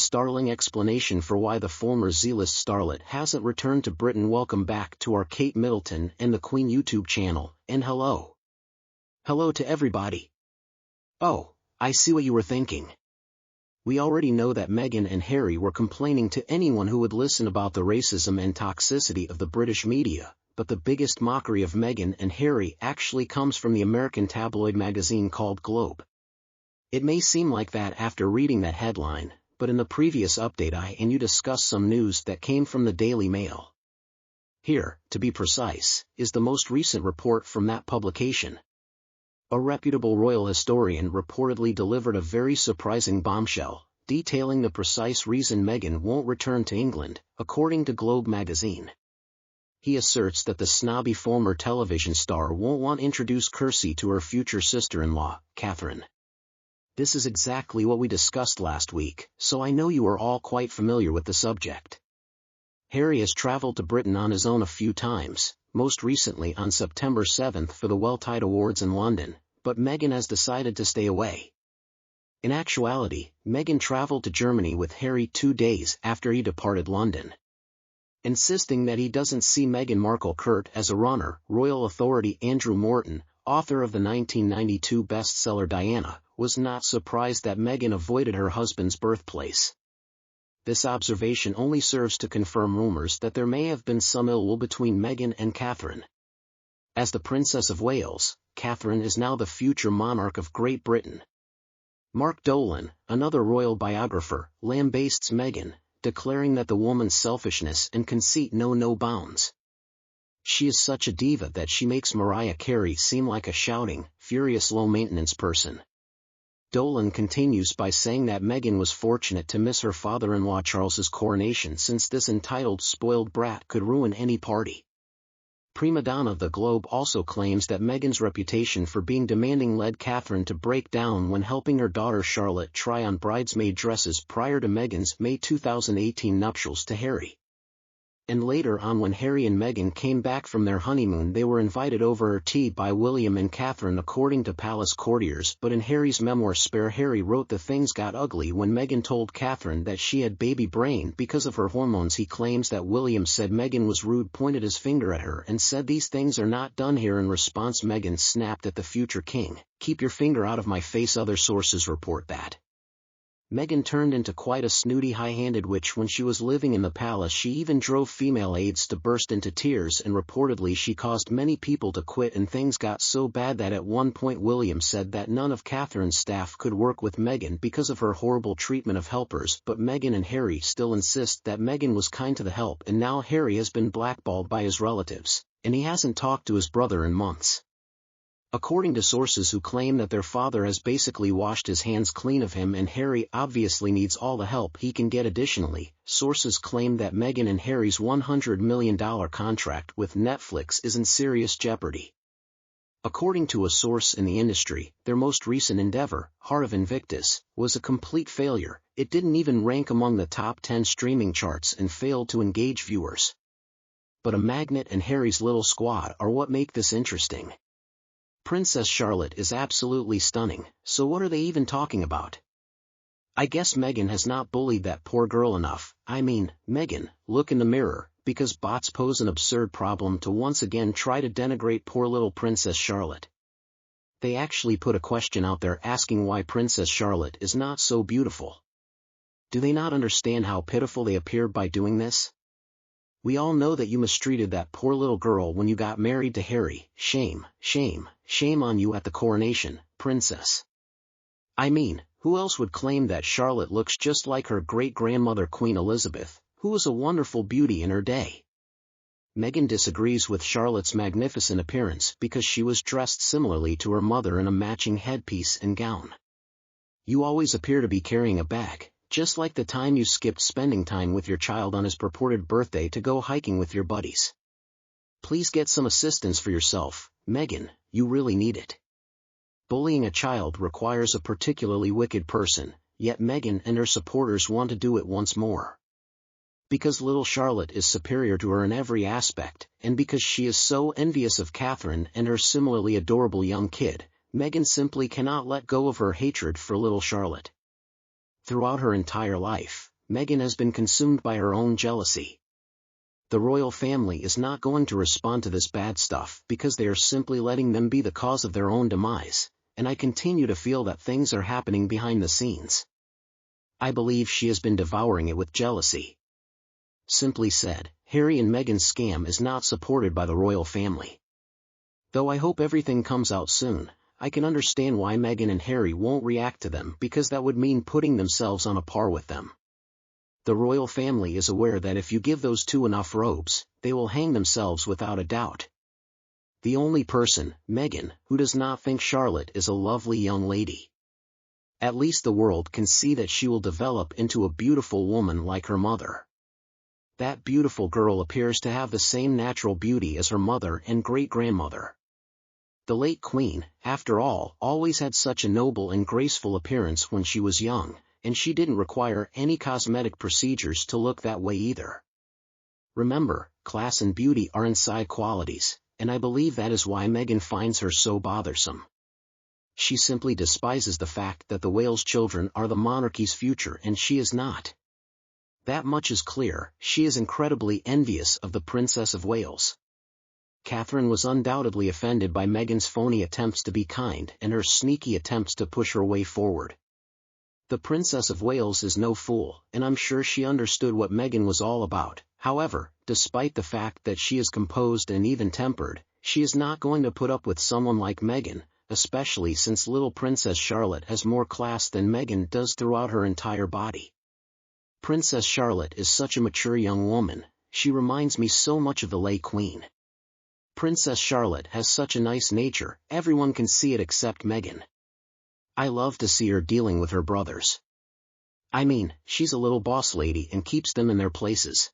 startling explanation for why the former Z-list starlet hasn't returned to Britain. Welcome back to our Kate Middleton and the Queen YouTube channel, and hello. Hello to everybody. Oh, I see what you were thinking. We already know that Meghan and Harry were complaining to anyone who would listen about the racism and toxicity of the British media, but the biggest mockery of Meghan and Harry actually comes from the American tabloid magazine called Globe. It may seem like that after reading that headline, but in the previous update I and you discussed some news that came from the Daily Mail. Here, to be precise, is the most recent report from that publication. A reputable royal historian reportedly delivered a very surprising bombshell, detailing the precise reason Meghan won't return to England, according to Globe magazine. He asserts that the snobby former television star won't want to introduce Kirsty to her future sister-in-law, Catherine. This is exactly what we discussed last week, so I know you are all quite familiar with the subject. Harry has traveled to Britain on his own a few times, most recently on September 7th for the Well-Tide Awards in London, but Meghan has decided to stay away. In actuality, Meghan traveled to Germany with Harry 2 days after he departed London. Insisting that he doesn't see Meghan Markle court as a runner, royal authority Andrew Morton, author of the 1992 bestseller Diana, was not surprised that Meghan avoided her husband's birthplace. This observation only serves to confirm rumors that there may have been some ill will between Meghan and Catherine. As the Princess of Wales, Catherine is now the future monarch of Great Britain. Mark Dolan, another royal biographer, lambastes Meghan, declaring that the woman's selfishness and conceit know no bounds. She is such a diva that she makes Mariah Carey seem like a shouting, furious low-maintenance person. Dolan continues by saying that Meghan was fortunate to miss her father-in-law Charles's coronation, since this entitled spoiled brat could ruin any party. Prima donna The Globe also claims that Meghan's reputation for being demanding led Catherine to break down when helping her daughter Charlotte try on bridesmaid dresses prior to Meghan's May 2018 nuptials to Harry. And later on, when Harry and Meghan came back from their honeymoon, they were invited over her tea by William and Catherine, according to palace courtiers. But in Harry's memoir Spare Harry wrote the things got ugly when Meghan told Catherine that she had baby brain because of her hormones. He claims that William said Meghan was rude, pointed his finger at her and said these things are not done here. In response, Meghan snapped at the future king, "Keep your finger out of my face." Other sources report that Meghan turned into quite a snooty, high-handed witch when she was living in the palace. She even drove female aides to burst into tears, and reportedly she caused many people to quit, and things got so bad that at one point William said that none of Catherine's staff could work with Meghan because of her horrible treatment of helpers. But Meghan and Harry still insist that Meghan was kind to the help, and now Harry has been blackballed by his relatives, and he hasn't talked to his brother in months. According to sources who claim that their father has basically washed his hands clean of him, and Harry obviously needs all the help he can get. Additionally, sources claim that Meghan and Harry's $100 million contract with Netflix is in serious jeopardy. According to a source in the industry, their most recent endeavor, Heart of Invictus, was a complete failure. It didn't even rank among the top 10 streaming charts and failed to engage viewers. But a magnet and Harry's little squad are what make this interesting. Princess Charlotte is absolutely stunning, so what are they even talking about? I guess Meghan has not bullied that poor girl enough. I mean, Meghan, look in the mirror, because bots pose an absurd problem to once again try to denigrate poor little Princess Charlotte. They actually put a question out there asking why Princess Charlotte is not so beautiful. Do they not understand how pitiful they appear by doing this? We all know that you mistreated that poor little girl when you got married to Harry. Shame, shame, shame on you at the coronation, princess. I mean, who else would claim that Charlotte looks just like her great-grandmother Queen Elizabeth, who was a wonderful beauty in her day? Meghan disagrees with Charlotte's magnificent appearance because she was dressed similarly to her mother in a matching headpiece and gown. You always appear to be carrying a bag, just like the time you skipped spending time with your child on his purported birthday to go hiking with your buddies. Please get some assistance for yourself, Meghan, you really need it. Bullying a child requires a particularly wicked person, yet Meghan and her supporters want to do it once more. Because little Charlotte is superior to her in every aspect, and because she is so envious of Catherine and her similarly adorable young kid, Meghan simply cannot let go of her hatred for little Charlotte. Throughout her entire life, Meghan has been consumed by her own jealousy. The royal family is not going to respond to this bad stuff because they are simply letting them be the cause of their own demise, and I continue to feel that things are happening behind the scenes. I believe she has been devouring it with jealousy. Simply said, Harry and Meghan's scam is not supported by the royal family. Though I hope everything comes out soon, I can understand why Meghan and Harry won't react to them because that would mean putting themselves on a par with them. The royal family is aware that if you give those two enough ropes, they will hang themselves without a doubt. The only person, Meghan, who does not think Charlotte is a lovely young lady. At least the world can see that she will develop into a beautiful woman like her mother. That beautiful girl appears to have the same natural beauty as her mother and great-grandmother. The late Queen, after all, always had such a noble and graceful appearance when she was young, and she didn't require any cosmetic procedures to look that way either. Remember, class and beauty are inside qualities, and I believe that is why Meghan finds her so bothersome. She simply despises the fact that the Wales children are the monarchy's future and she is not. That much is clear. She is incredibly envious of the Princess of Wales. Catherine was undoubtedly offended by Meghan's phony attempts to be kind and her sneaky attempts to push her way forward. The Princess of Wales is no fool, and I'm sure she understood what Meghan was all about. However, despite the fact that she is composed and even-tempered, she is not going to put up with someone like Meghan, especially since little Princess Charlotte has more class than Meghan does throughout her entire body. Princess Charlotte is such a mature young woman, she reminds me so much of the late Queen. Princess Charlotte has such a nice nature, everyone can see it except Meghan. I love to see her dealing with her brothers. I mean, she's a little boss lady and keeps them in their places.